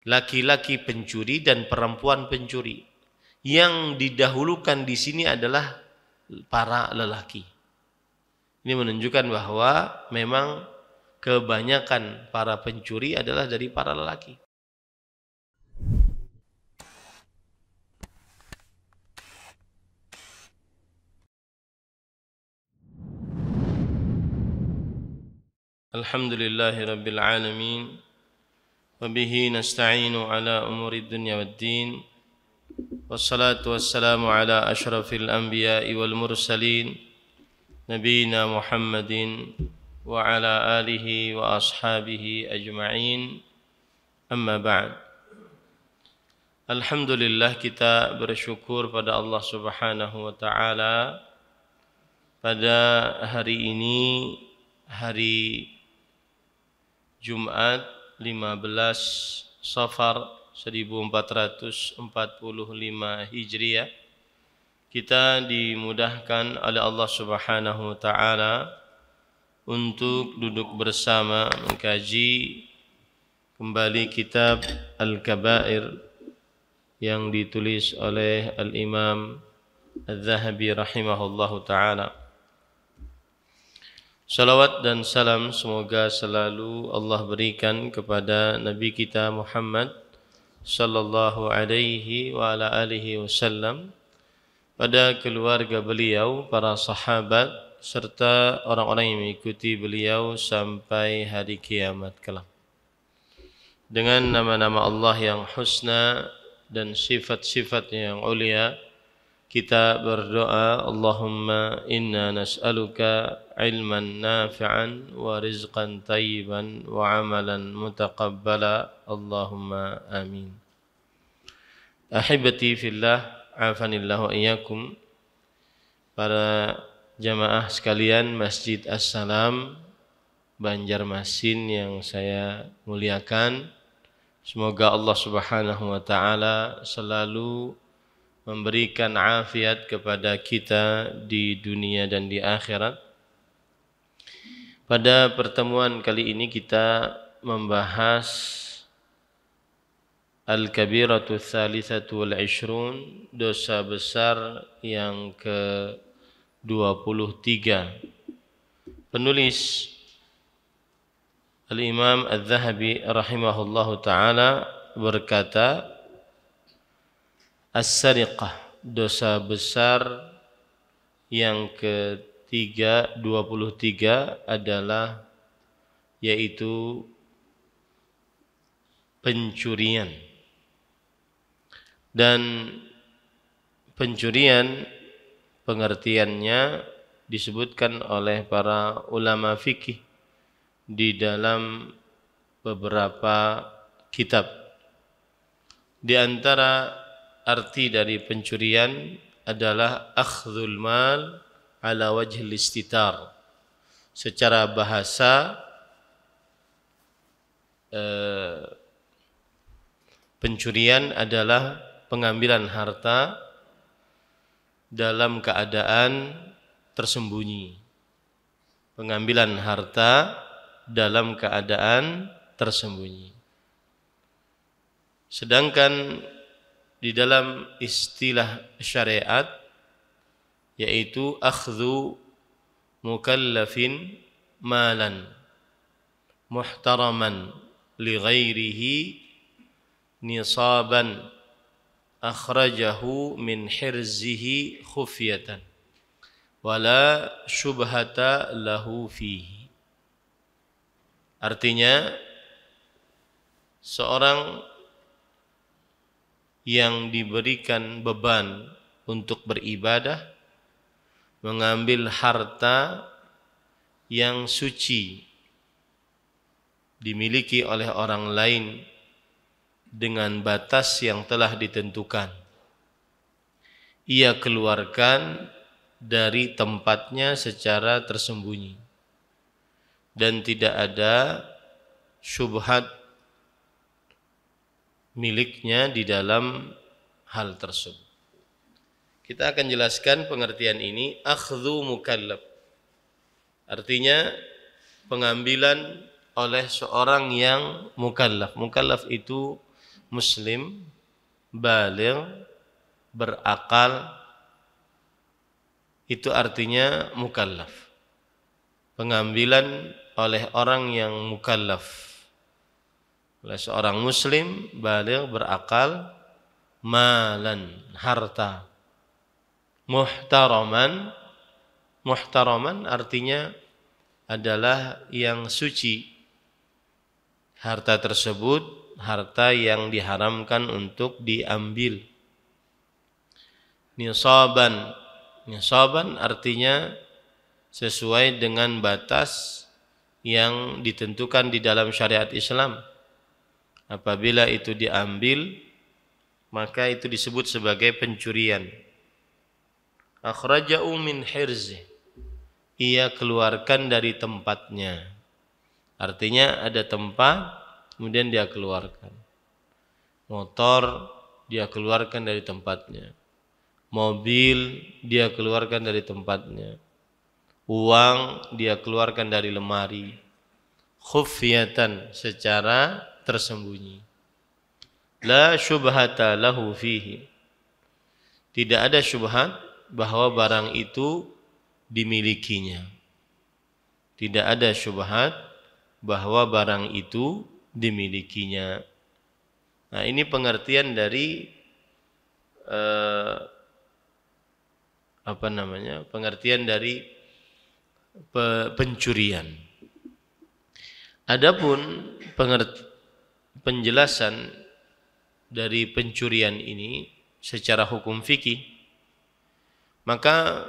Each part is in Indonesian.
laki-laki pencuri dan perempuan pencuri. Yang didahulukan di sini adalah para lelaki. Ini menunjukkan bahwa memang kebanyakan para pencuri adalah dari para lelaki. Alhamdulillahi Rabbil Alamin. Wabihi nasta'inu ala umuri dunya waddin. Wassalatu wassalamu ala ashrafil anbiya'i wal mursalin, Nabiina Muhammadin wa ala alihi wa ashabihi ajma'in. Amma ba'd. Alhamdulillah, kita bersyukur pada Allah Subhanahu wa ta'ala pada hari ini, hari Jumat 15 Safar 1445 Hijriah, kita dimudahkan oleh Allah Subhanahu wa ta'ala untuk duduk bersama mengkaji kembali kitab Al-Kabair yang ditulis oleh Al-Imam Al-Zahabi rahimahullahu ta'ala. Salawat dan salam semoga selalu Allah berikan kepada Nabi kita Muhammad sallallahu alaihi wa ala alihi wasallam, pada keluarga beliau, para sahabat, serta orang-orang yang mengikuti beliau sampai hari kiamat kelak. Dengan nama-nama Allah yang husna dan sifat-sifatnya yang ulia, kita berdoa, Allahumma inna nas'aluka ilman nafi'an wa rizqan tayyiban wa amalan mutaqabbala, Allahumma amin. Ahibati fillah, afanillahu iyyakum. Para jamaah sekalian Masjid As-Salam Banjarmasin yang saya muliakan, semoga Allah Subhanahu wa ta'ala selalu memberikan afiat kepada kita di dunia dan di akhirat. Pada pertemuan kali ini kita membahas Al-Kabiratu Tsalitsatu wal Ishrun, dosa besar yang ke-23. Penulis Al-Imam Al-Zahabi rahimahullahu ta'ala berkata, As-Sariqah, dosa besar yang ke-23 adalah yaitu pencurian. Dan pencurian pengertiannya disebutkan oleh para ulama fikih di dalam beberapa kitab. Di antara arti dari pencurian adalah akhdhul mal ala wajhil istitar. Secara bahasa pencurian adalah pengambilan harta dalam keadaan tersembunyi. Pengambilan harta dalam keadaan tersembunyi. Sedangkan di dalam istilah syariat yaitu akhdhu mukallafin malan muhtaraman li ghairihi nisaban akhrajahu min hirzihi khufyatan wala syubhata lahu fihi. Artinya, seorang yang diberikan beban untuk beribadah mengambil harta yang suci dimiliki oleh orang lain dengan batas yang telah ditentukan, ia keluarkan dari tempatnya secara tersembunyi dan tidak ada syubhat miliknya di dalam hal tersebut. Kita akan jelaskan pengertian ini. Akhdhu mukallaf artinya pengambilan oleh seorang yang mukallaf. Mukallaf itu muslim, baligh, berakal, itu artinya mukallaf. Pengambilan oleh orang yang mukallaf, oleh seorang muslim, baligh, berakal, malan, harta, muhtaraman. Muhtaraman artinya adalah yang suci. Harta tersebut harta yang diharamkan untuk diambil. Nisaban. Nisaban artinya sesuai dengan batas yang ditentukan di dalam syariat Islam. Apabila itu diambil, maka itu disebut sebagai pencurian. Akhrajahu min hirzih. Ia keluarkan dari tempatnya. Artinya ada tempat, kemudian dia keluarkan. Motor, dia keluarkan dari tempatnya. Mobil, dia keluarkan dari tempatnya. Uang, dia keluarkan dari lemari. Khufyatan, secara tersembunyi. La syubhata lahu fihi. Tidak ada syubhat bahwa barang itu dimilikinya. Tidak ada syubhat bahwa barang itu dimilikinya. Nah, ini pengertian dari pengertian dari pencurian. Adapun penjelasan dari pencurian ini secara hukum fikih, maka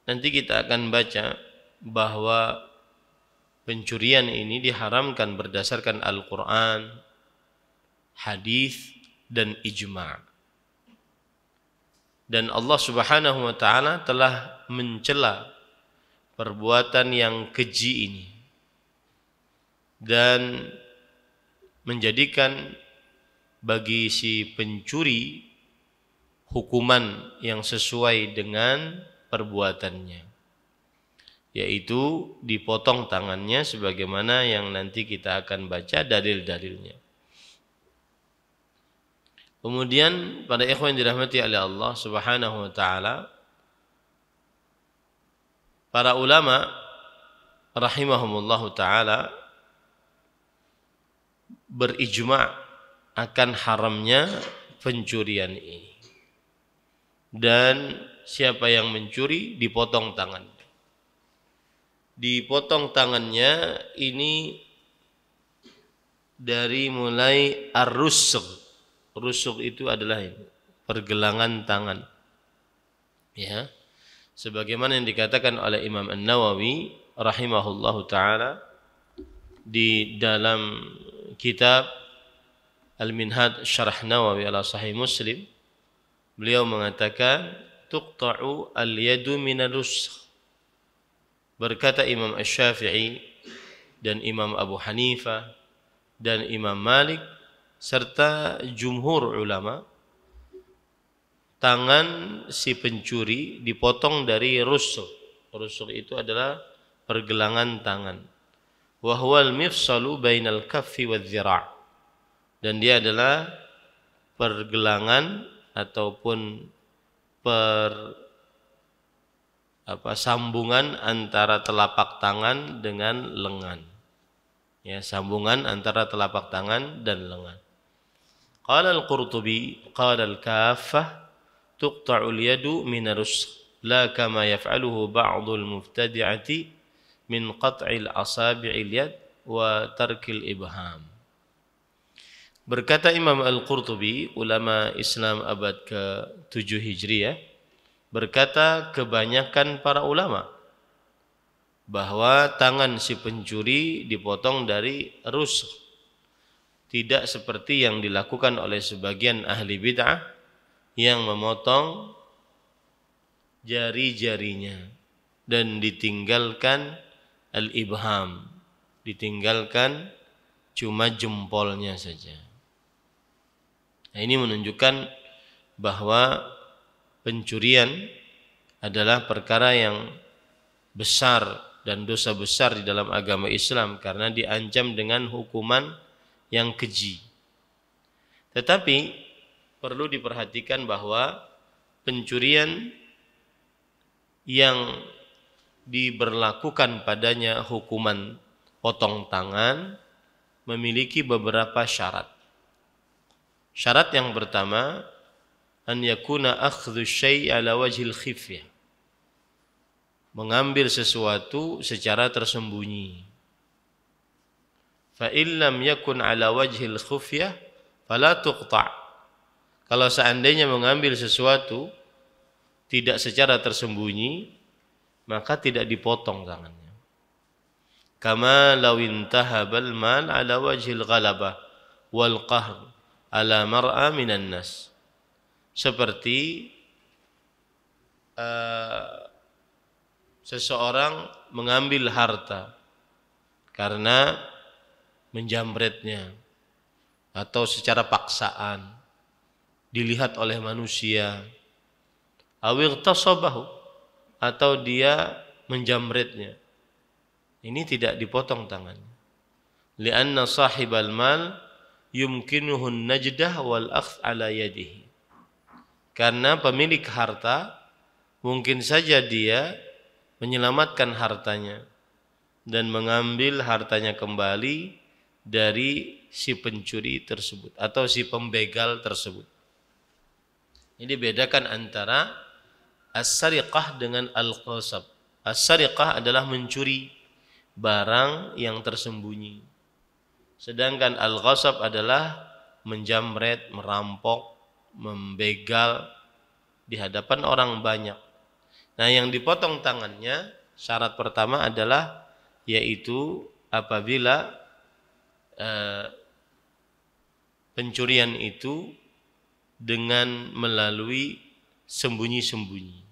nanti kita akan baca bahwa pencurian ini diharamkan berdasarkan Al-Quran, hadis, dan ijma'. Dan Allah Subhanahu wa ta'ala telah mencela perbuatan yang keji ini dan menjadikan bagi si pencuri hukuman yang sesuai dengan perbuatannya, yaitu dipotong tangannya sebagaimana yang nanti kita akan baca dalil-dalilnya. Kemudian pada ikhwan yang dirahmati oleh Allah Subhanahu wa taala, para ulama rahimahumullahu taala berijma' akan haramnya pencurian ini. Dan siapa yang mencuri dipotong tangannya. Dipotong tangannya ini dari mulai ar-rusugh. Rusugh itu adalah ini, pergelangan tangan. Ya. Sebagaimana yang dikatakan oleh Imam An-Nawawi rahimahullahu taala di dalam kitab Al-Minhaj Syarah Nawawi ala Sahih Muslim, beliau mengatakan tuqta'u al-yadu minal rusugh. Berkata Imam Asy-Syafi'i dan Imam Abu Hanifah dan Imam Malik serta jumhur ulama, tangan si pencuri dipotong dari rusugh. Rusugh itu adalah pergelangan tangan. Wa huwal mifsalu bainal kaffi wadh-dhira'. Dan dia adalah pergelangan ataupun sambungan antara telapak tangan dengan lengan. Ya, sambungan antara telapak tangan dan lengan. Qala al-Qurtubi qala al-kaffah tuqta'u al-yadu min ar-rusugh la kama yaf'aluhu ba'dul mubtadi'ati min qat'il asabi'il yad wa tarkil ibham. Berkata Imam Al-Qurtubi, ulama Islam abad ke-7 Hijriah, berkata kebanyakan para ulama bahwa tangan si pencuri dipotong dari rusugh. Tidak seperti yang dilakukan oleh sebagian ahli bid'ah yang memotong jari-jarinya dan ditinggalkan al-ibham, ditinggalkan cuma jempolnya saja. Nah, ini menunjukkan bahwa pencurian adalah perkara yang besar dan dosa besar di dalam agama Islam karena diancam dengan hukuman yang keji. Tetapi perlu diperhatikan bahwa pencurian yang diberlakukan padanya hukuman potong tangan memiliki beberapa syarat. Syarat yang pertama, an yakuna akhdhu syai' ala wajhil khifyah. Mengambil sesuatu secara tersembunyi. Fa illam yakun ala wajhil khufyah fala tuqta'. Kalau seandainya mengambil sesuatu tidak secara tersembunyi, maka tidak dipotong tangannya. Kama law intahabal mal ala wajhil ghalabah wal qahr ala mar'a minan nas. Seperti seseorang mengambil harta karena menjamretnya atau secara paksaan dilihat oleh manusia, awil tasabahu, atau dia menjamretnya, ini tidak dipotong tangannya. Lianna sahibal mal yumkinuhu najdah wal akhdh ala yadihi. Karena pemilik harta mungkin saja dia menyelamatkan hartanya dan mengambil hartanya kembali dari si pencuri tersebut atau si pembegal tersebut. Ini bedakan antara as-sariqah dengan al-qasab. As-sariqah adalah mencuri barang yang tersembunyi. Sedangkan al-qasab adalah menjamret, merampok, membegal di hadapan orang banyak. Nah, yang dipotong tangannya syarat pertama adalah yaitu apabila pencurian itu dengan melalui sembunyi-sembunyi.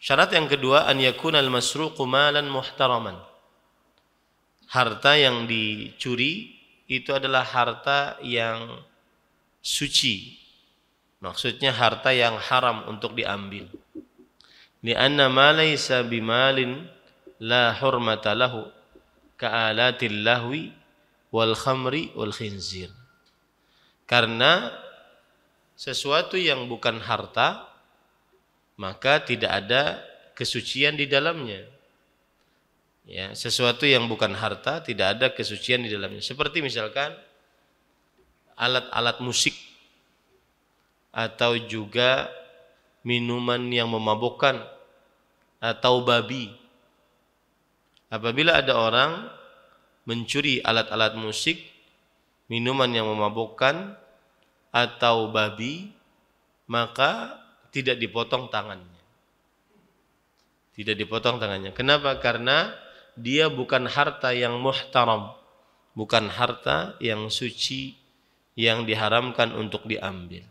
Syarat yang kedua, an yakunal masruqu malan muhtaraman. Harta yang dicuri itu adalah harta yang suci. Maksudnya harta yang haram untuk diambil. Lianna ma laysa bimalin la hurmata lahu ka'alatil lahwi wal khamri wal khinzir. Karena sesuatu yang bukan harta maka tidak ada kesucian di dalamnya. Ya, sesuatu yang bukan harta tidak ada kesucian di dalamnya. Seperti misalkan alat-alat musik atau juga minuman yang memabukkan atau babi. Apabila ada orang mencuri alat-alat musik, minuman yang memabukkan atau babi, maka tidak dipotong tangannya. Tidak dipotong tangannya. Kenapa? Karena dia bukan harta yang muhtaram, bukan harta yang suci yang diharamkan untuk diambil.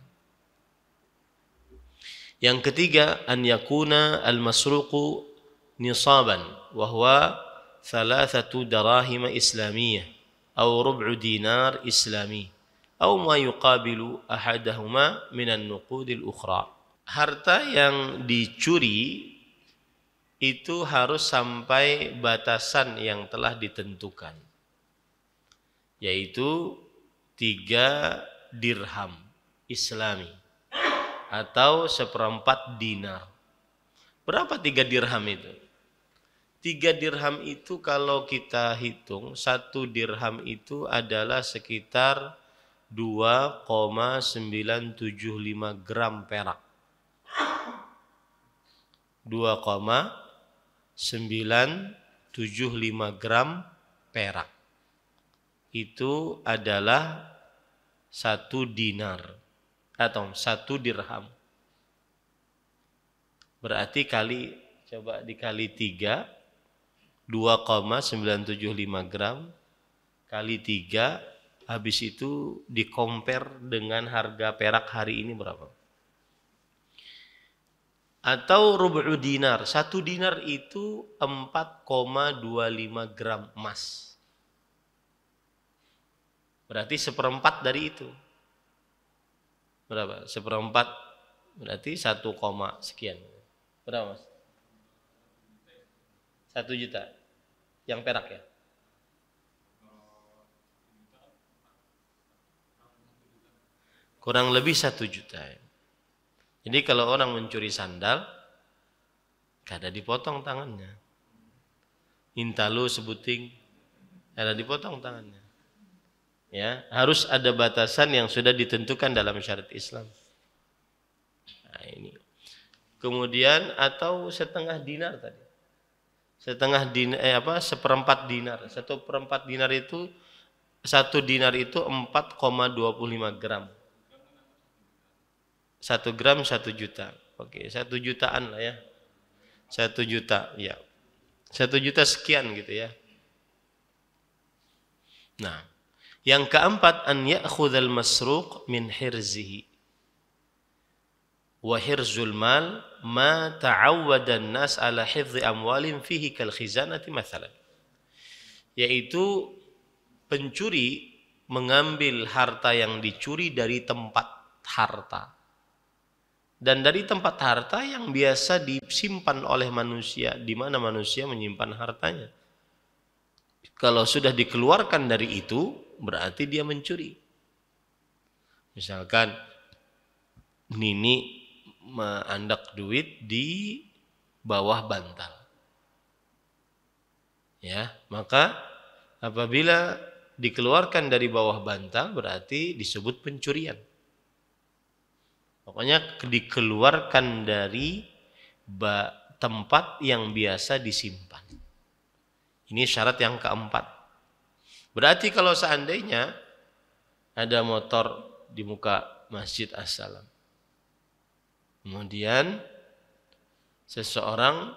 Yang ketiga, an yakuna al-masruqu nisaban wa huwa 3 darahim islamiyah atau rub'u dinar islami atau ma yuqabilu ahadahuma minan nuqudil ukhra. Harta yang dicuri itu harus sampai batasan yang telah ditentukan, yaitu 3 dirham islami atau 1/4 dinar. Berapa 3 dirham itu? 3 dirham itu kalau kita hitung, 1 dirham itu adalah sekitar 2,975 gram perak. 2,975 gram perak. Itu adalah 1 dinar atau 1 dirham. Berarti coba dikali 3, 2,975 gram kali 3, habis itu di-compare dengan harga perak hari ini berapa? Atau rubu'u dinar. 1 dinar itu 4,25 gram emas. Berarti 1/4 dari itu. Berapa? 1/4 berarti 1, sekian. Berapa, Mas? 1 juta. Yang perak ya? Kurang lebih 1 juta. Jadi kalau orang mencuri sandal, kada dipotong tangannya. Intalu sebuting, kada dipotong tangannya. Ya, harus ada batasan yang sudah ditentukan dalam syariat Islam. Nah, ini. Kemudian atau setengah dinar tadi. Setengah dinar seperempat dinar. 1/4 dinar itu 1 dinar itu 4,25 gram. 1 gram 1 juta. Oke, 1 jutaan lah ya. 1 juta, ya. 1 juta sekian gitu ya. Nah, yang keempat, an ya'khudhal masruq min hirzihi. Wa hirzul mal ma ta'awwada an-nas ala hifdhi amwalin fihi kal khizanati mathalan. Yaitu pencuri mengambil harta yang dicuri dari tempat harta. Dan dari tempat harta yang biasa disimpan oleh manusia, di mana manusia menyimpan hartanya. Kalau sudah dikeluarkan dari itu, berarti dia mencuri. Misalkan Nini menandak duit di bawah bantal. Ya, maka apabila dikeluarkan dari bawah bantal berarti disebut pencurian. Pokoknya dikeluarkan dari tempat yang biasa disimpan. Ini syarat yang keempat. Berarti kalau seandainya ada motor di muka Masjid As-Salam, kemudian seseorang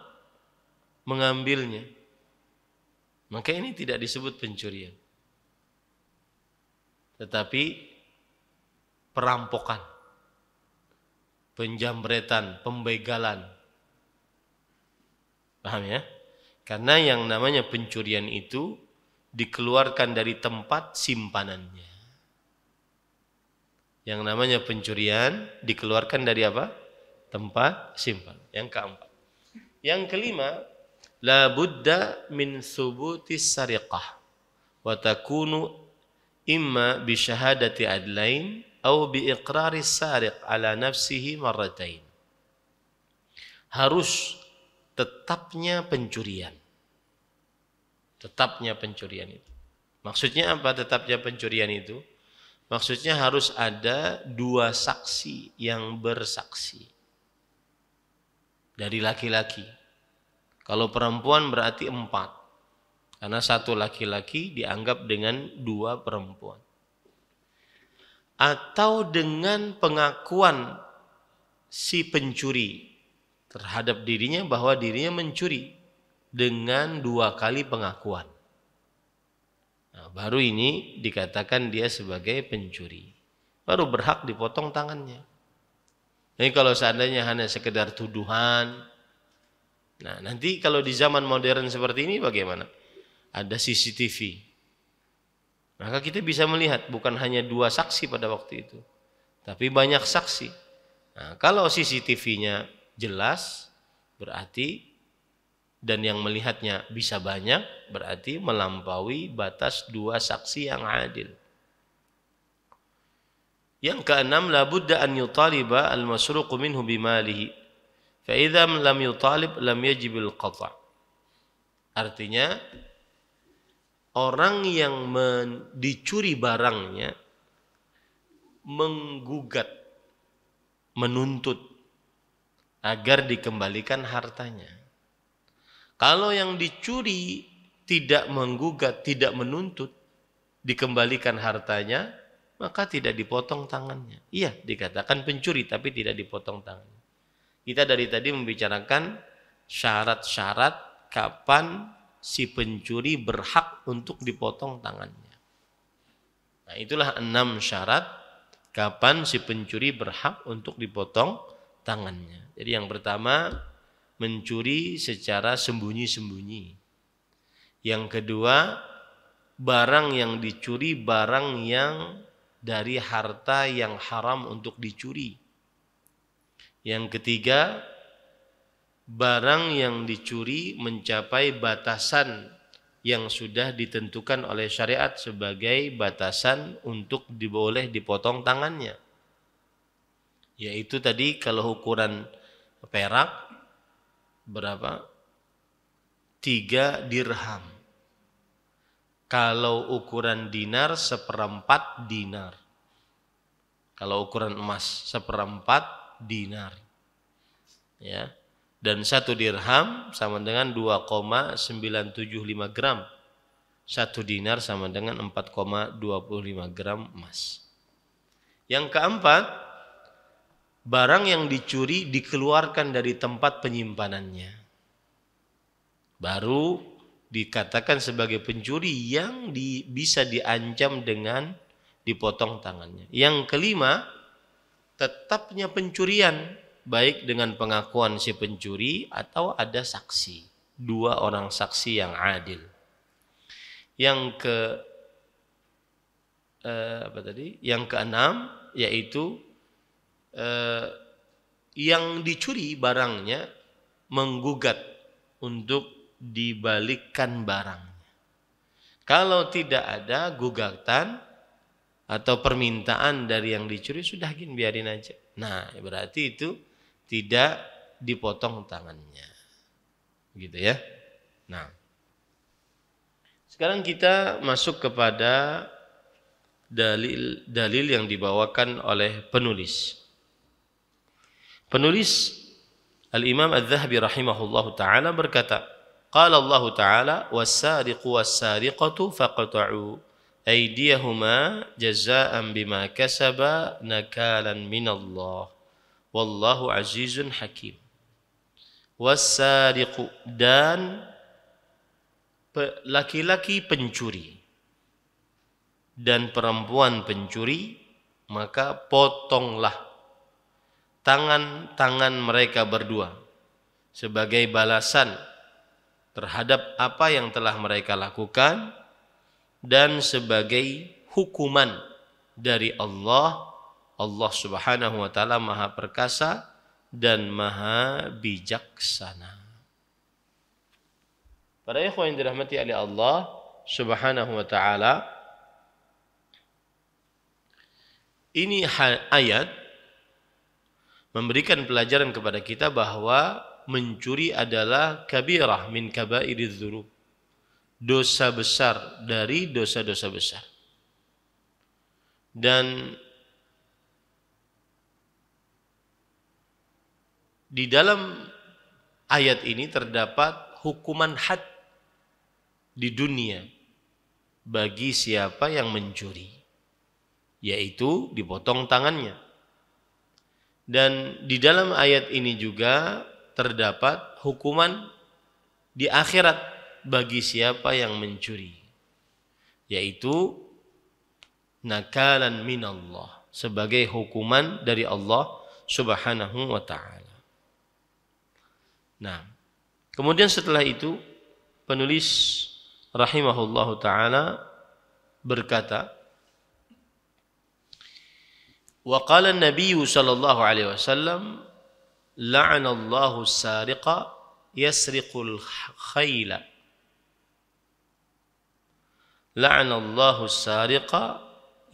mengambilnya, maka ini tidak disebut pencurian, tetapi perampokan, penjamretan, pembegalan. Paham ya? Karena yang namanya pencurian itu dikeluarkan dari tempat simpanannya. Yang namanya pencurian dikeluarkan dari apa? Tempat simpan. Yang keempat. Yang kelima, la budda min thubutis sariqah wa takunu imma bi syahadati adlain atau bi iqraris sariq ala nafsihi marratain. Harus tetapnya pencurian. Tetapnya pencurian itu. Maksudnya apa tetapnya pencurian itu? Maksudnya harus ada 2 saksi yang bersaksi. Dari laki-laki. Kalau perempuan berarti 4. Karena 1 laki-laki dianggap dengan 2 perempuan. Atau dengan pengakuan si pencuri terhadap dirinya bahwa dirinya mencuri dengan 2 kali pengakuan. Nah, baru ini dikatakan dia sebagai pencuri. Baru berhak dipotong tangannya. Jadi kalau seandainya hanya sekedar tuduhan, nah nanti kalau di zaman modern seperti ini bagaimana? Ada CCTV. Maka kita bisa melihat bukan hanya 2 saksi pada waktu itu, tapi banyak saksi. Nah, kalau CCTV-nya jelas, berarti dan yang melihatnya bisa banyak, berarti melampaui batas 2 saksi yang adil. Yang keenam, la budda an yutaliba al-masruqu minhu bimalihi. Fa idza lam yutalib lam yajib al-qata'. Artinya orang yang dicuri barangnya menggugat, menuntut agar dikembalikan hartanya. Kalau yang dicuri tidak menggugat, tidak menuntut dikembalikan hartanya, maka tidak dipotong tangannya. Iya, dikatakan pencuri tapi tidak dipotong tangannya. Kita dari tadi membicarakan syarat-syarat kapan si pencuri berhak untuk dipotong tangannya. Nah, itulah 6 syarat kapan si pencuri berhak untuk dipotong tangannya. Jadi yang pertama, mencuri secara sembunyi-sembunyi. Yang kedua, barang yang dicuri barang yang dari harta yang haram untuk dicuri. Yang ketiga, barang yang dicuri mencapai batasan yang sudah ditentukan oleh syariat sebagai batasan untuk boleh dipotong tangannya. Yaitu tadi kalau ukuran perak berapa? 3 dirham. Kalau ukuran dinar 1/4 dinar. Kalau ukuran emas 1/4 dinar. Ya. Dan 1 dirham sama dengan 2,975 gram. 1 dinar sama dengan 4,25 gram emas. Yang keempat, barang yang dicuri dikeluarkan dari tempat penyimpanannya. Baru dikatakan sebagai pencuri yang bisa diancam dengan dipotong tangannya. Yang kelima, tetapnya pencurian, baik dengan pengakuan si pencuri atau ada saksi. 2 orang saksi yang adil. Yang Yang keenam, yaitu yang dicuri barangnya menggugat untuk dibalikkan barangnya. Kalau tidak ada gugatan atau permintaan dari yang dicuri, sudah biarin aja. Nah, berarti itu tidak dipotong tangannya. Gitu ya. Nah, sekarang kita masuk kepada dalil yang dibawakan oleh penulis. Penulis Al-Imam Adz-Dzahabi rahimahullahu taala berkata, qala Allah taala was-sariqu was-sariqatu faqta'u aydiyahuma jazaa'an bima kasaba nakalan minallah wallahu azizun hakim. Was-sariqu, dan laki-laki pencuri dan perempuan pencuri, maka potonglah tangan-tangan mereka berdua sebagai balasan terhadap apa yang telah mereka lakukan dan sebagai hukuman dari Allah. Allah Subhanahu wa taala Maha Perkasa dan Maha Bijaksana. Para ikhwan yang dirahmati oleh Allah Subhanahu wa taala, ini ayat memberikan pelajaran kepada kita bahwa mencuri adalah kabirah min kabairidz dzunub, dosa besar dari dosa-dosa besar. Dan di dalam ayat ini terdapat hukuman had di dunia bagi siapa yang mencuri, yaitu dipotong tangannya. Dan di dalam ayat ini juga terdapat hukuman di akhirat bagi siapa yang mencuri, yaitu nakalan minallah, sebagai hukuman dari Allah Subhanahu wa taala. Nah, kemudian setelah itu penulis rahimahullahu taala berkata, wa qala an-nabiy sallallahu alaihi wasallam la'anallahu as-sariqa yasriqul khayla. La'anallahu as-sariqa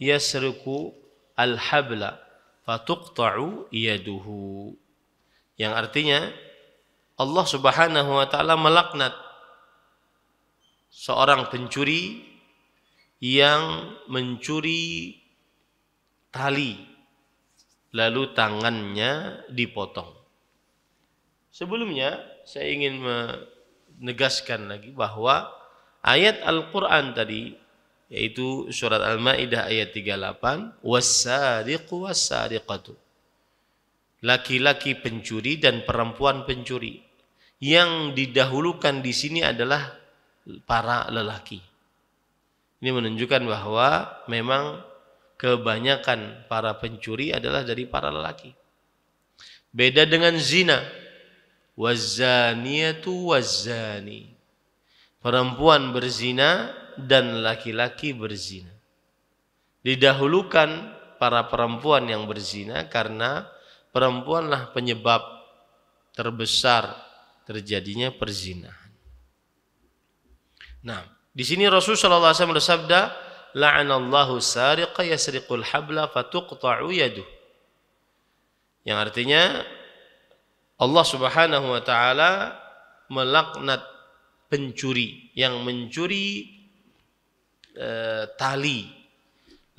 yasriqu al-habla fatuqta'u yaduhu. Yang artinya Allah Subhanahu wa taala melaknat seorang pencuri yang mencuri tali lalu tangannya dipotong. Sebelumnya saya ingin menegaskan lagi bahwa ayat Al-Quran tadi, yaitu surat Al-Ma'idah ayat 38, was-sariqu was-sariqatu, laki-laki pencuri dan perempuan pencuri. Yang didahulukan di sini adalah para lelaki. Ini menunjukkan bahwa memang kebanyakan para pencuri adalah dari para lelaki. Beda dengan zina. Waz-zaniyatu waz-zani. Perempuan berzina dan laki-laki berzina. Didahulukan para perempuan yang berzina karena perempuanlah penyebab terbesar terjadinya perzinahan. Nah, di sini Rasulullah SAW bersabda, la'anallahu sariqa yasriqul habla fatuqta'u yaduh. Yang artinya Allah Subhanahu wa taala melaknat pencuri yang mencuri tali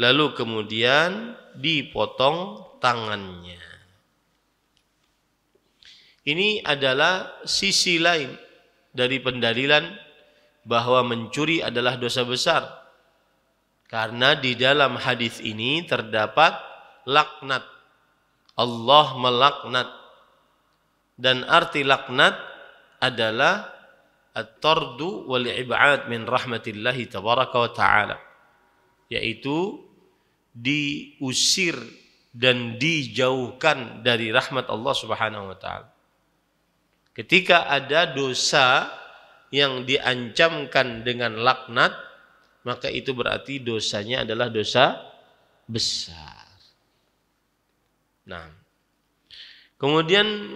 lalu kemudian dipotong tangannya. Ini adalah sisi lain dari pendalilan bahwa mencuri adalah dosa besar. Karena di dalam hadis ini terdapat laknat. Allah melaknat. Dan arti laknat adalah at-tardu wal ib'ad min rahmatillahi tabaraka wa ta'ala. Yaitu diusir dan dijauhkan dari rahmat Allah Subhanahu wa ta'ala. Ketika ada dosa yang diancamkan dengan laknat, maka itu berarti dosanya adalah dosa besar. Nah, kemudian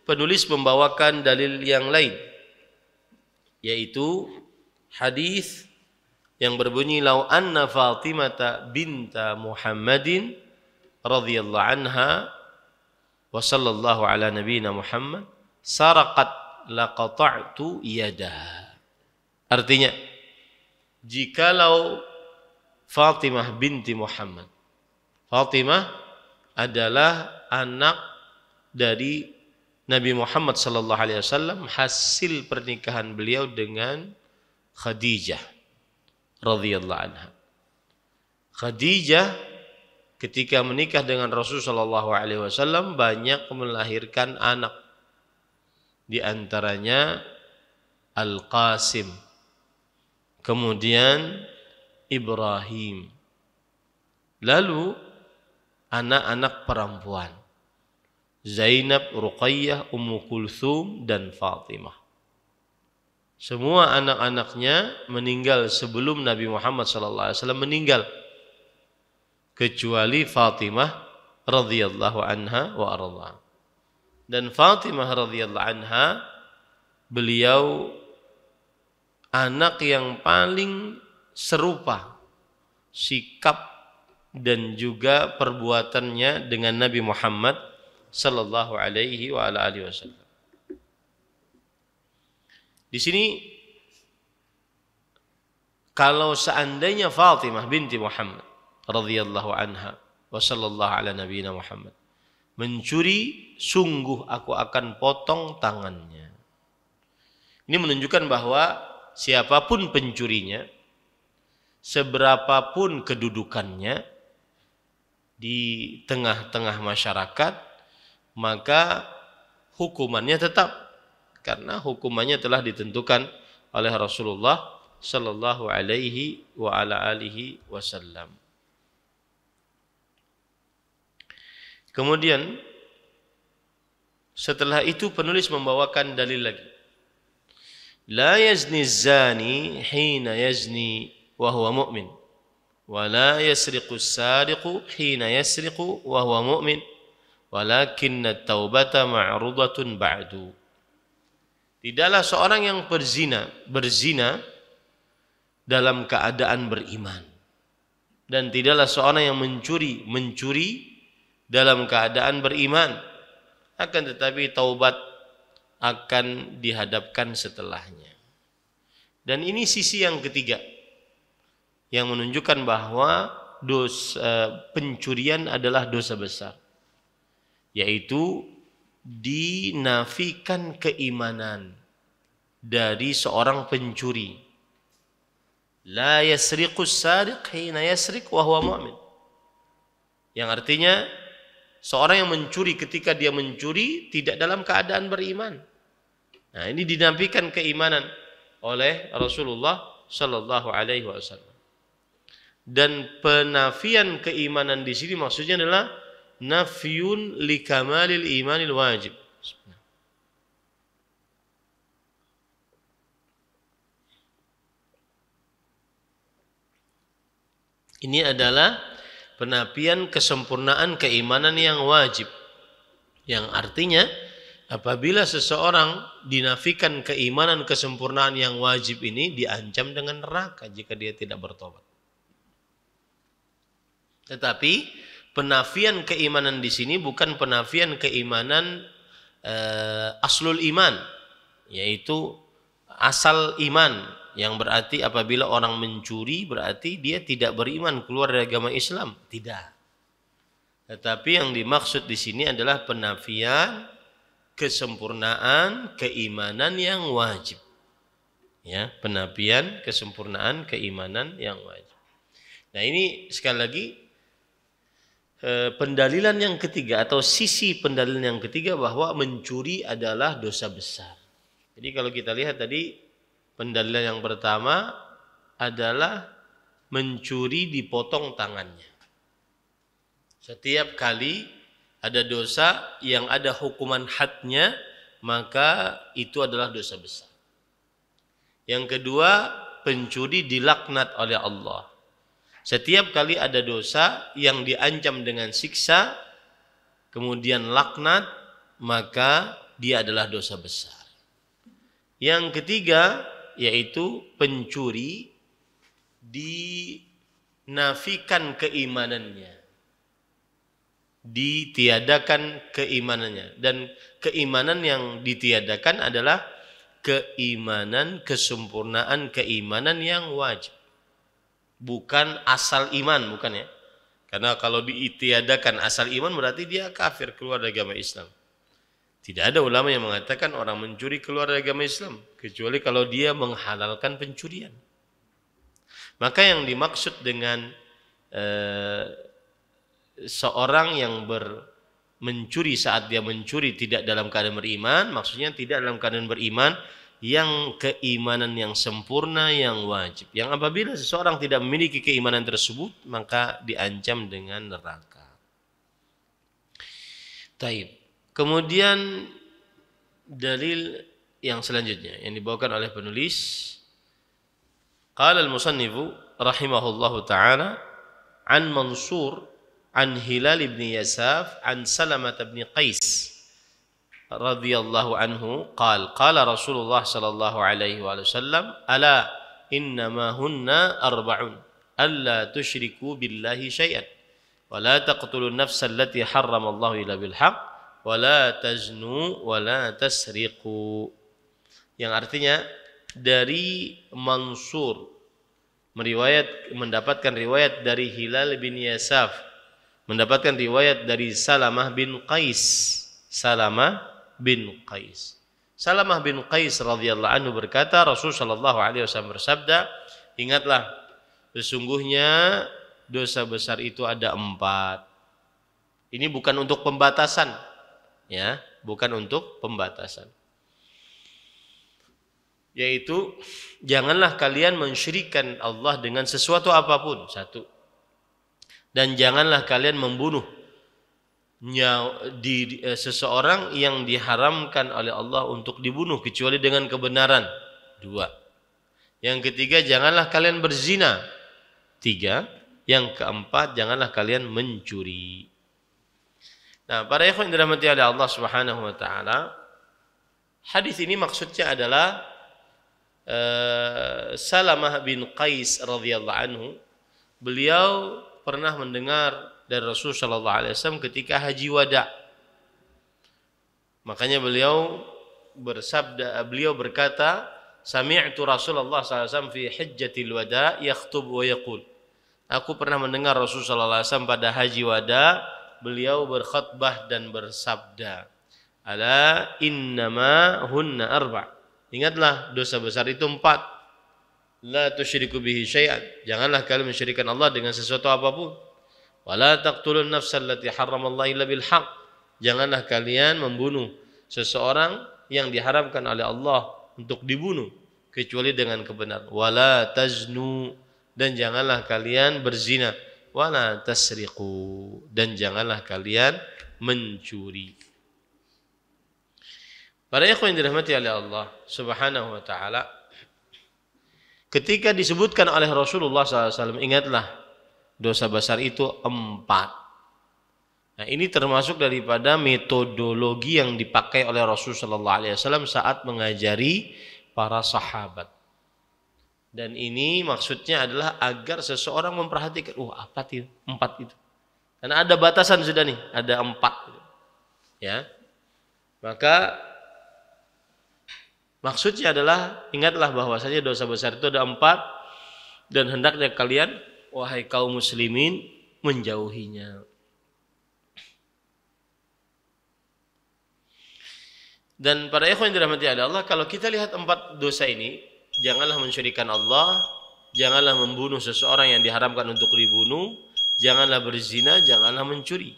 penulis membawakan dalil yang lain, yaitu hadis yang berbunyi lau anna Fatimah binta Muhammadin radhiyallahu anha wa sallallahu ala nabiyina Muhammad saraqat laqata'tu yadaha. Artinya, jikalau Fatimah binti Muhammad, Fatimah adalah anak dari Nabi Muhammad sallallahu alaihi wasallam, hasil pernikahan beliau dengan Khadijah radhiyallahu anha. Khadijah ketika menikah dengan Rasul sallallahu alaihi wasallam banyak melahirkan anak. Di antaranya Al-Qasim, kemudian Ibrahim, lalu anak-anak perempuan Zainab, Ruqayyah, Ummu Kulthum dan Fatimah. Semua anak-anaknya meninggal sebelum Nabi Muhammad SAW meninggal, kecuali Fatimah radhiyallahu anha wa arda. Dan Fatimah radhiyallahu anha, beliau anak yang paling serupa sikap dan juga perbuatannya dengan Nabi Muhammad sallallahu alaihi wa ala alihi wasallam. Di sini kalau seandainya Fatimah binti Muhammad radhiyallahu anha wa sallallahu ala nabiyina Muhammad mencuri, sungguh aku akan potong tangannya. Ini menunjukkan bahwa siapapun pencurinya, seberapapun kedudukannya di tengah-tengah masyarakat, maka hukumannya tetap, karena hukumannya telah ditentukan oleh Rasulullah sallallahu alaihi wa ala alihi wasallam. Kemudian setelah itu penulis membawakan dalil lagi. La yazni zani hina yazni wa huwa mu'min, wa la yasriqu as-sariqu hina yasriqu wa huwa mu'min, walakinna at-taubata ma'rudatun ba'du. Tidaklah seorang yang berzina dalam keadaan beriman, dan tidaklah seorang yang mencuri dalam keadaan beriman, akan tetapi taubat akan dihadapkan setelahnya. Dan ini sisi yang ketiga yang menunjukkan bahwa pencurian adalah dosa besar, yaitu dinafikan keimanan dari seorang pencuri. La yasriqus sariq hina yasriq wa huwa mu'min, yang artinya seorang yang mencuri ketika dia mencuri tidak dalam keadaan beriman. Nah, ini dinafikan keimanan oleh Rasulullah sallallahu alaihi wasallam. Dan penafian keimanan di sini maksudnya adalah nafyun li kamalil imanil wajib. Ini adalah penafian kesempurnaan keimanan yang wajib, yang artinya apabila seseorang dinafikan keimanan kesempurnaan yang wajib ini, diancam dengan neraka jika dia tidak bertobat. Tetapi penafian keimanan di sini bukan penafian keimanan aslul iman, yaitu asal iman, yang berarti apabila orang mencuri berarti dia tidak beriman, keluar dari agama Islam. Tidak. Tetapi yang dimaksud di sini adalah penafian kesempurnaan keimanan yang wajib. Ya, penafian kesempurnaan keimanan yang wajib. Nah, ini sekali lagi pendalilan yang ketiga atau sisi pendalilan yang ketiga bahwa mencuri adalah dosa besar. Jadi kalau kita lihat tadi pendalilan yang pertama adalah mencuri dipotong tangannya. Setiap kali ada dosa yang ada hukuman hadnya, maka itu adalah dosa besar. Yang kedua, pencuri dilaknat oleh Allah. Setiap kali ada dosa yang diancam dengan siksa, kemudian laknat, maka dia adalah dosa besar. Yang ketiga, yaitu pencuri dinafikan keimanannya, ditiadakan keimanannya. Dan keimanan yang ditiadakan adalah keimanan, kesempurnaan keimanan yang wajib. Bukan asal iman, bukan ya. Karena kalau ditiadakan asal iman berarti dia kafir, keluar dari agama Islam. Tidak ada ulama yang mengatakan orang mencuri keluar dari agama Islam, kecuali kalau dia menghalalkan pencurian. Maka yang dimaksud dengan seorang yang mencuri saat dia mencuri tidak dalam keadaan beriman, maksudnya tidak dalam keadaan beriman yang keimanan yang sempurna yang wajib. Yang apabila seseorang tidak memiliki keimanan tersebut, maka diancam dengan neraka. Taib. Kemudian dalil yang selanjutnya yang dibawakan oleh penulis, qala al-musannifu rahimahullahu taala an Mansur an Hilal ibn Yasaf an Salamah ibn Qais radhiyallahu anhu qala Rasulullah sallallahu alaihi wasallam ala innama hunna arba'un alla tusyriku billahi syai'an wa la taqtulun nafsa allati harramallahu illa bil haqq wa la taznu wa la tasriqu, yang artinya dari Mansur mendapatkan riwayat dari Hilal bin Yasaf, mendapatkan riwayat dari Salamah bin Qais. Salamah bin Qais radhiyallahu anhu berkata, Rasul sallallahu alaihi wasallam bersabda, ingatlah sesungguhnya dosa besar itu ada 4. Ini bukan untuk pembatasan, ya, bukan untuk pembatasan. Yaitu janganlah kalian mensyirikkan Allah dengan sesuatu apapun, satu. Dan janganlah kalian membunuh seseorang yang diharamkan oleh Allah untuk dibunuh kecuali dengan kebenaran, 2. Yang ketiga, janganlah kalian berzina, 3. Yang keempat, janganlah kalian mencuri. Nah, para ikhwan yang dirahmati oleh Allah Subhanahu wa taala, hadis ini maksudnya adalah Salamah bin Qais radhiyallahu anhu, beliau pernah mendengar dari Rasul sallallahu alaihi wasallam ketika haji wada. Makanya beliau berkata, sami'tu Rasulullah sallallahu alaihi wasallam fi hajjatil wada yakhthub wa yaqul. Aku pernah mendengar Rasul sallallahu alaihi wasallam pada haji wada, beliau berkhutbah dan bersabda, ala innama hunna arba'. Ingatlah dosa besar itu 4. La tusyriku bihi syai'an. Janganlah kalian mensyirikkan Allah dengan sesuatu apapun. Wala taqtulun nafsal lati harramallahu illa bil haqq. Janganlah kalian membunuh seseorang yang diharamkan oleh Allah untuk dibunuh kecuali dengan kebenaran. Wala taznu, dan janganlah kalian berzina. Wala tasriqu, dan janganlah kalian mencuri. Para ikhwan yang dirahmati oleh Allah Subhanahu wa taala, ketika disebutkan oleh Rasulullah SAW, ingatlah dosa besar itu 4. Nah, ini termasuk daripada metodologi yang dipakai oleh Rasulullah SAW saat mengajari para sahabat. Dan ini maksudnya adalah agar seseorang memperhatikan, apa itu 4 itu. Karena ada batasan sudah nih, ada 4. Ya, maka maksudnya adalah ingatlah bahwasanya dosa besar itu ada 4 dan hendaknya kalian wahai kaum muslimin menjauhinya. Dan para ikhwan yang dirahmati Allah, kalau kita lihat 4 dosa ini, janganlah mensyirikkan Allah, janganlah membunuh seseorang yang diharamkan untuk dibunuh, janganlah berzina, janganlah mencuri.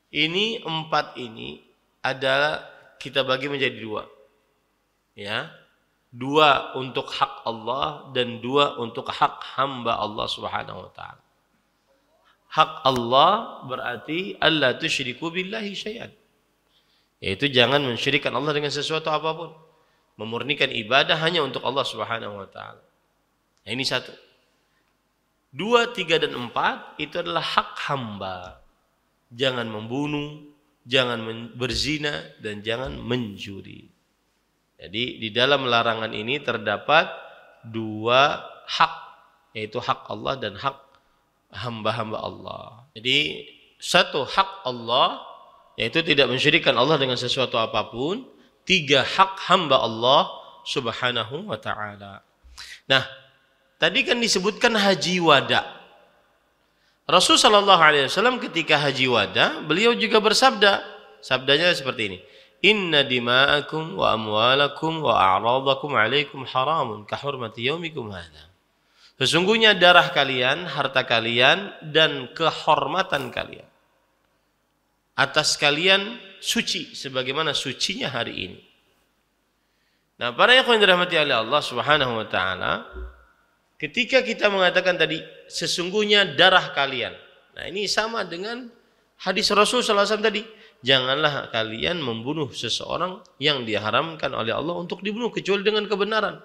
Ini 4 ini adalah kita bagi menjadi 2. Ya. 2 untuk hak Allah dan 2 untuk hak hamba Allah Subhanahu wa taala. Hak Allah berarti alla tusyriku billahi syai'an. Yaitu jangan mensyirikkan Allah dengan sesuatu apapun. Memurnikan ibadah hanya untuk Allah Subhanahu wa taala. Nah, ini 1. 2, 3 dan 4 itu adalah hak hamba. Jangan membunuh, jangan berzina dan jangan mencuri. Jadi di dalam larangan ini terdapat 2 hak, yaitu hak Allah dan hak hamba-hamba Allah. Jadi 1 hak Allah, yaitu tidak mensyirikkan Allah dengan sesuatu apapun. 3 hak hamba Allah Subhanahu wa ta'ala. Nah, tadi kan disebutkan haji wada. Rasul sallallahu alaihi wasallam ketika haji wada, beliau juga bersabda, sabdanya seperti ini. Inna dima'akum wa amwalakum wa a'radakum alaikum haramun kahurmati yaumikum hadha. Sesungguhnya darah kalian, harta kalian dan kehormatan kalian atas kalian suci sebagaimana sucinya hari ini. Nah, para ikhwan yang dirahmati oleh Allah Subhanahu wa taala, ketika kita mengatakan tadi sesungguhnya darah kalian. Nah, ini sama dengan hadis Rasul sallallahu alaihi wasallam tadi, janganlah kalian membunuh seseorang yang diharamkan oleh Allah untuk dibunuh kecuali dengan kebenaran.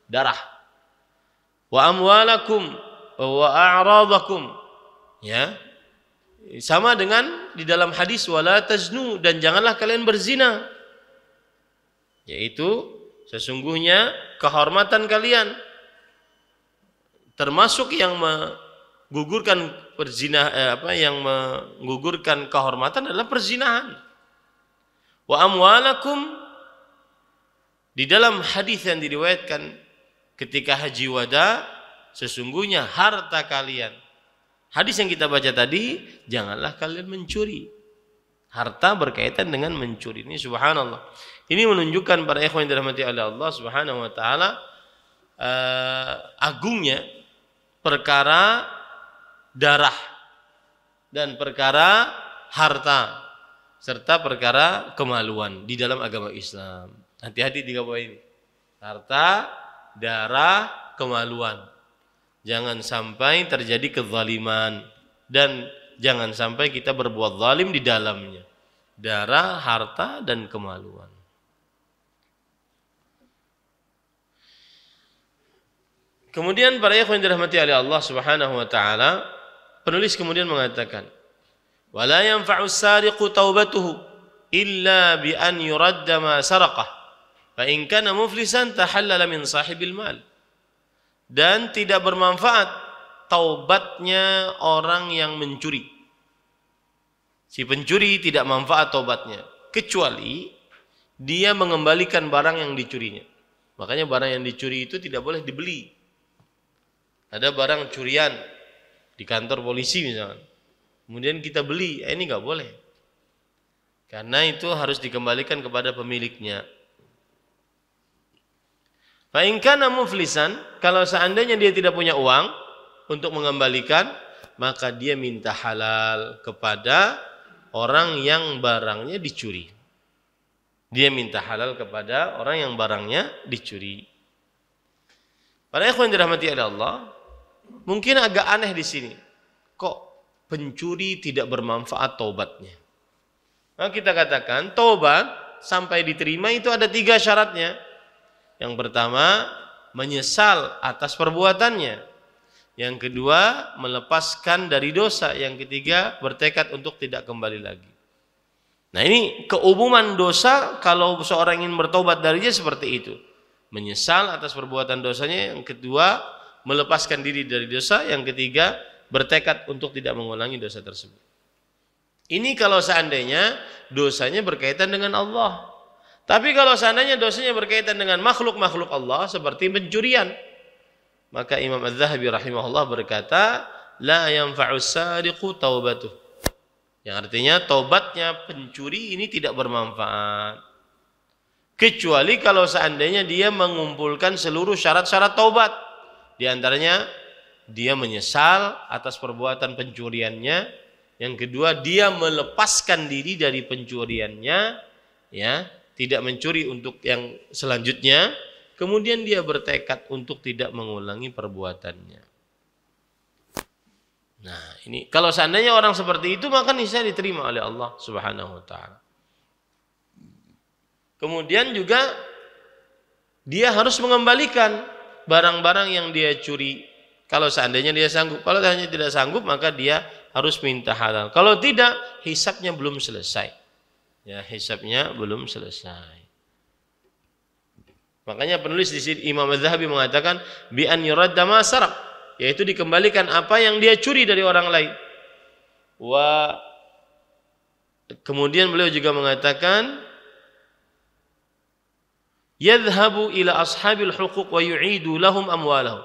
Darah. Wa amwalakum wa a'radakum. Ya. Sama dengan di dalam hadis wala taznu, dan janganlah kalian berzina. Yaitu sesungguhnya kehormatan kalian, termasuk yang menggugurkan yang menggugurkan kehormatan adalah perzinahan. Wa amwalakum, di dalam hadis yang diriwayatkan ketika haji wada, sesungguhnya harta kalian. Hadis yang kita baca tadi, janganlah kalian mencuri. Harta berkaitan dengan mencuri. Ini subhanallah. Ini menunjukkan para ikhwan yang dirahmati oleh Allah Subhanahu wa taala agungnya perkara darah dan perkara harta serta perkara kemaluan di dalam agama Islam. Hati-hati 3 poin ini. Harta, darah, kemaluan. Jangan sampai terjadi kezaliman dan jangan sampai kita berbuat zalim di dalamnya. Darah, harta dan kemaluan. Kemudian para ikhwan yang dirahmati oleh Allah Subhanahu wa taala, penulis kemudian mengatakan, "Wala yanfa'u as-sariqu taubatuhu illa bi an yuradda ma saraqah, fa in kana muflisan tahallala min sahibil mal." Dan tidak bermanfaat taubatnya orang yang mencuri. Si pencuri tidak manfaat taubatnya kecuali dia mengembalikan barang yang dicurinya. Makanya barang yang dicuri itu tidak boleh dibeli. Ada barang curian di kantor polisi misalnya, kemudian kita beli, ini nggak boleh, karena itu harus dikembalikan kepada pemiliknya. Fa in kana muflisan, kalau seandainya dia tidak punya uang untuk mengembalikan, maka dia minta halal kepada orang yang barangnya dicuri. Dia minta halal kepada orang yang barangnya dicuri. Para ikhwan dirahmati oleh Allah, mungkin agak aneh di sini. Kok pencuri tidak bermanfaat taubatnya? Maka kita katakan taubat sampai diterima itu ada 3 syaratnya. Yang pertama, menyesal atas perbuatannya. Yang kedua, melepaskan dari dosa. Yang ketiga, bertekad untuk tidak kembali lagi. Nah, ini keumuman dosa kalau seorang ingin bertobat darinya seperti itu. Menyesal atas perbuatan dosanya. Yang kedua, melepaskan diri dari dosa. Yang ketiga, bertekad untuk tidak mengulangi dosa tersebut. Ini kalau seandainya dosanya berkaitan dengan Allah. Tapi kalau seandainya dosanya berkaitan dengan makhluk-makhluk Allah seperti pencurian, maka Imam Az-Zahabi rahimahullah berkata, la yanfa'u sariqu taubatuh. Yang artinya taubatnya pencuri ini tidak bermanfaat. Kecuali kalau seandainya dia mengumpulkan seluruh syarat-syarat taubat. Di antaranya dia menyesal atas perbuatan pencuriannya. Yang kedua, dia melepaskan diri dari pencuriannya, ya, tidak mencuri untuk yang selanjutnya. Kemudian dia bertekad untuk tidak mengulangi perbuatannya. Nah, ini kalau seandainya orang seperti itu, maka niscaya diterima oleh Allah Subhanahu wa taala. Kemudian juga dia harus mengembalikan barang-barang yang dia curi. Kalau seandainya dia sanggup, kalau hanya tidak sanggup maka dia harus minta halal. Kalau tidak, hisabnya belum selesai. Ya, hisabnya belum selesai. Makanya penulis di sini Imam Az-Zahabi mengatakan bi an yuradda ma saraq, yaitu dikembalikan apa yang dia curi dari orang lain. Kemudian beliau juga mengatakan yadhhabu ila ashabil huquq wa yu'idu lahum amwalahum.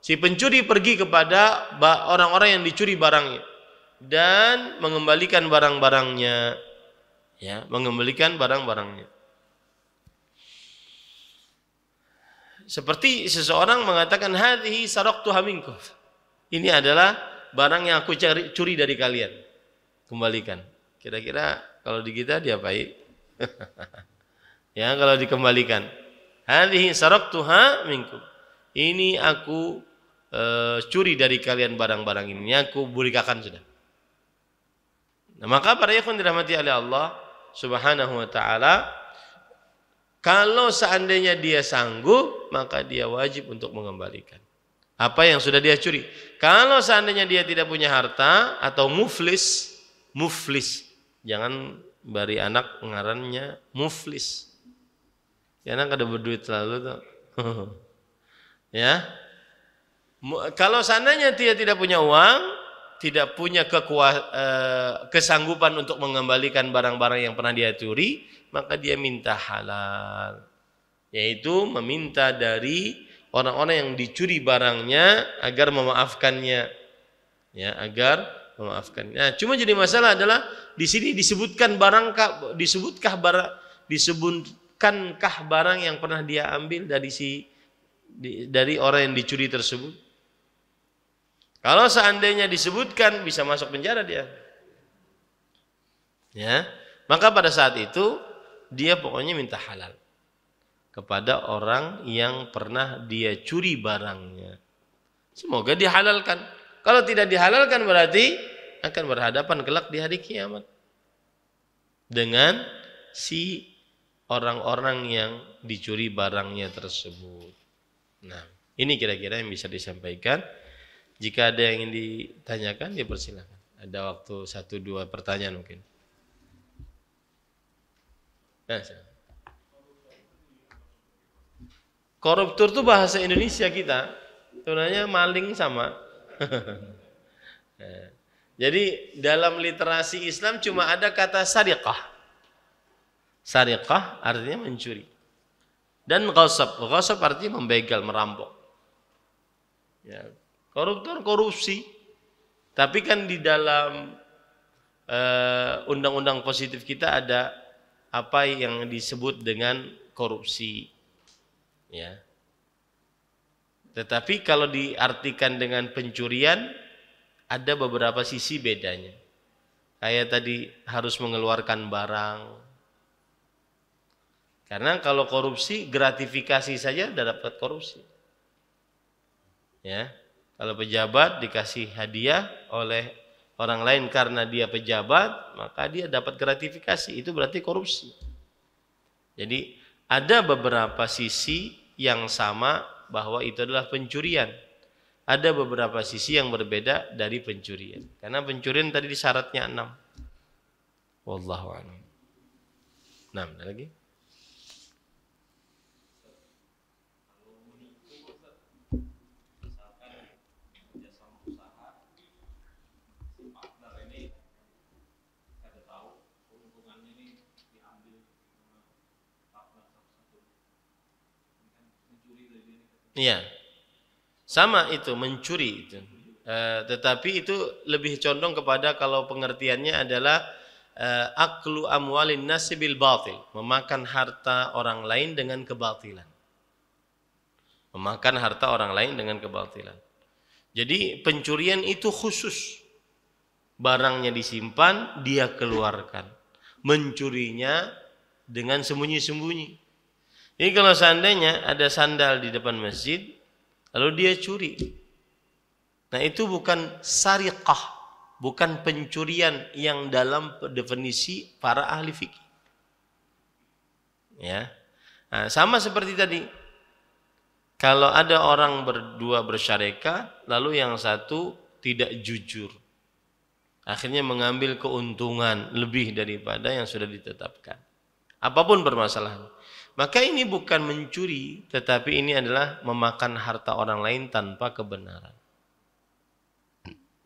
Si pencuri pergi kepada orang-orang yang dicuri barangnya dan mengembalikan barang-barangnya, ya, mengembalikan barang-barangnya. Seperti seseorang mengatakan hadhihi saraqtuha minkum. Ini adalah barang yang aku curi dari kalian. Kembalikan. Kira-kira kalau di kita diapain? Ya, kalau dikembalikan. Hadhihi saraqtuha minkum. Ini aku curi dari kalian barang-barang ini. Aku berikan sudah. Nah, maka para ikhwan dirahmati oleh Allah Subhanahu wa taala, kalau seandainya dia sanggup, maka dia wajib untuk mengembalikan apa yang sudah dia curi. Kalau seandainya dia tidak punya harta atau muflis, jangan bari anak ngarannya muflis. Ya, anak ada berduit selalu tuh. Ya. Kalau seandainya dia tidak punya uang, tidak punya kesanggupan untuk mengembalikan barang-barang yang pernah dia curi, maka dia minta halal, yaitu meminta dari orang-orang yang dicuri barangnya agar memaafkannya, ya, agar memaafkannya. Nah, cuma jadi masalah adalah di sini disebutkankah barang yang pernah dia ambil dari orang yang dicuri tersebut? Kalau seandainya disebutkan, bisa masuk penjara dia. Ya, maka pada saat itu dia pokoknya minta halal kepada orang yang pernah dia curi barangnya. Semoga dihalalkan. Kalau tidak dihalalkan berarti akan berhadapan kelak di hari kiamat dengan si orang-orang yang dicuri barangnya tersebut. Nah, ini kira-kira yang bisa disampaikan. Jika ada yang ingin ditanyakan, dipersilakan. Ada waktu 1-2 pertanyaan mungkin. Nah, koruptor itu bahasa Indonesia kita, sebenarnya maling sama. Jadi dalam literasi Islam cuma ada kata sariqah. Sariqah artinya mencuri. Dan ghasab artinya membegal, merampok. Ya. Koruptor korupsi, tapi kan di dalam undang-undang positif kita ada apa yang disebut dengan korupsi, ya. Tetapi kalau diartikan dengan pencurian, ada beberapa sisi bedanya. Kayak tadi harus mengeluarkan barang. Karena kalau korupsi gratifikasi saja sudah dapat korupsi, ya. Kalau pejabat dikasih hadiah oleh orang lain karena dia pejabat, maka dia dapat gratifikasi, itu berarti korupsi. Jadi ada beberapa sisi yang sama bahwa itu adalah pencurian. Ada beberapa sisi yang berbeda dari pencurian. Karena pencurian tadi syaratnya 6. Wallahu a'lam. 6 ada lagi? Iya. Sama itu mencuri itu. Tetapi itu lebih condong kepada kalau pengertiannya adalah aklu amwalin nasi bil batil, memakan harta orang lain dengan kebatilan. Memakan harta orang lain dengan kebatilan. Jadi pencurian itu khusus. Barangnya disimpan, dia keluarkan. Mencurinya dengan sembunyi-sembunyi. Jadi kalau seandainya ada sandal di depan masjid, lalu dia curi. Nah itu bukan sariqah, bukan pencurian yang dalam definisi para ahli fikih. Ya, nah, sama seperti tadi. Kalau ada orang berdua bersyarekat, lalu yang satu tidak jujur, akhirnya mengambil keuntungan lebih daripada yang sudah ditetapkan. Apapun permasalahan, maka ini bukan mencuri, tetapi ini adalah memakan harta orang lain tanpa kebenaran.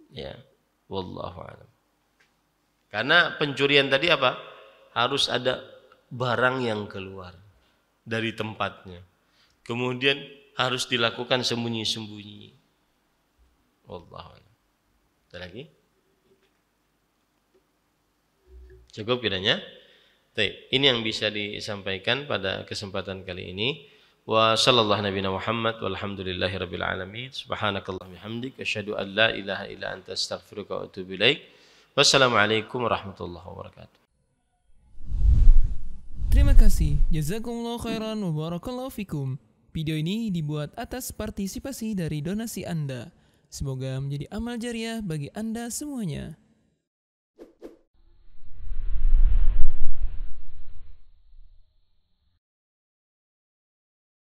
Ya, wallahu a'lam. Karena pencurian tadi apa? Harus ada barang yang keluar dari tempatnya. Kemudian harus dilakukan sembunyi-sembunyi. Wallahu a'lam. Ada lagi? Cukup kiranya? Baik, ini yang bisa disampaikan pada kesempatan kali ini. Wa sallallahu nabiyana Muhammad walhamdulillahi rabbil alamin. Subhanakallahumma hamdik asyhadu an la ilaha illa anta astaghfiruka wa atubu ilaik. Wassalamualaikum warahmatullahi wabarakatuh. Terima kasih. Jazakumullah khairan wa barakallahu fikum. Video ini dibuat atas partisipasi dari donasi Anda. Semoga menjadi amal jariah bagi Anda semuanya.